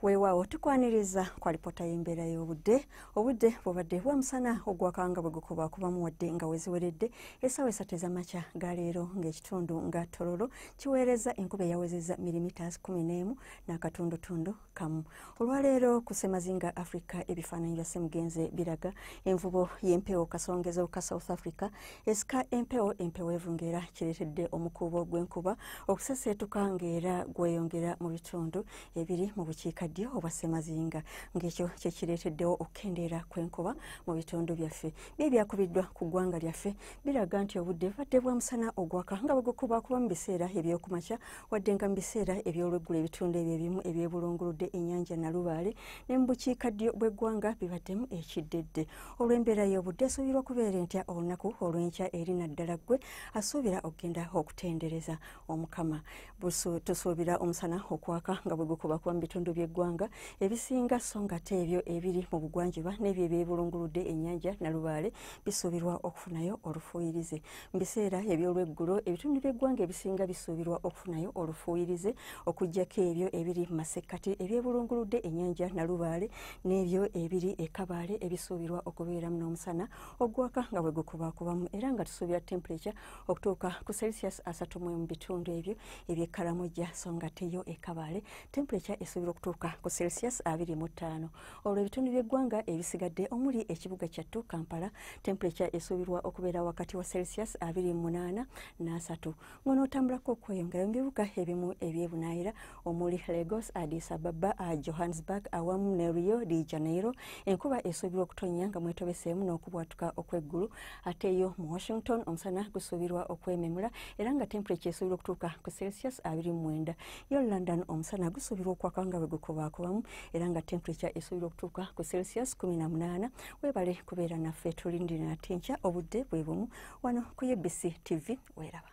Weewaawo tukwaniriza kwa lipota y'embeera y'obudde. Obudde bw'obadde bwa musana ogwakanga bwe gukubakubamu wadde nga weziweredde essaawa 3 ez'amakya ga leero ng'ekitundu nga Tororo kiweereza enkuba eyawezezza milimitas 11 n'akatundutundu kamu. Olwaleero ku Ssemazinga Africa ebifaananyi bya Ssemugenzi biraga envubo y'empewo kasongezo ka South Africa esika empewo evungeera kireetedde omukuubo gw'enkuba okuseseetuka ng'era gweyongera mu bitundu ebiri mu bukiikaddyo obwa Ssemazinga ng'ekyo kye kireeteddewo okukendeera kw'enkuba mu bitundu byaffe. N'ebyakubiddwa ku ggwanga lyaffe biraga nti obudde bubadde bwa musana ogwaka nga bwe gukubakuba mu biseera eby'okumakya wadde nga mu biseera eby'olweggulo ebitundu ebyo ebimu ebyebulunguludde ennyanja Nalubaale ne mu bukiikaddyo bw'eggwanga bibaddemu ekiddedde. Olw'embeera y'obudde esuubirwa okubeera entya olunaku olw'enkya eri naddala ggwe asuubira okugenda okutendereza Omukama. Tusuubira omusana okwaka nga bwe gukubakuba mu bitundu by'eggwanga ebisinga so ng'ate ebyo ebiri mu bugwanjuba n'ebyo ebyebulunguludde ennyanja Nalubaale bisuubirwa okufunayo olufuuyirize. Mu biseera eby'olweggulo ebitundu by'eggwanga ebisinga bisuubirwa okufunayo olufuuyirize okuggyako ebyo ebiri mu masekkati ebyebulunguludde ennyanja Nalubaale n'ebyo ebiri e Kabaale ebisuubirwa okubeeramu n'omusana ogwaka nga bwe gukubakubamu era nga tusuubira temperature okutuuka ku Celsius 30 mu bitundu ebyo eby'e Karamoja so ng'ate yo e Kabaale temperature esuubirwa okutuuka ku Celsius 25. Olwo ebitundu by'eggwanga ebisigadde omuli ekibuga kyattu Kampala temperature esuubirwa okubeera wakati wa Celsius 28 n'asatu. Ng'onootambulako okweyongera mu bibuga ebimu eby'ebunaayira omuli Lagos, Addis Ababa, Johannesburg awamu ne Rio de Janeiro enkuba esuubirwa okutonnya nga mwetobeseemu n'okubwatuka okw'eggulu ate yo mu Washington omusana gusuubirwa okwememula era nga temperature esuubirwa okutuuka ku Celsius 29. Yo London omusana gusuubirwa okwaka nga bwe gukubakubamu era nga temperature esuubirwa okutuuka ku Celsius 18. Weebale kubeera naffe tulindira nate enkya obudde bwe bumu wano ku UBC TV weeraba.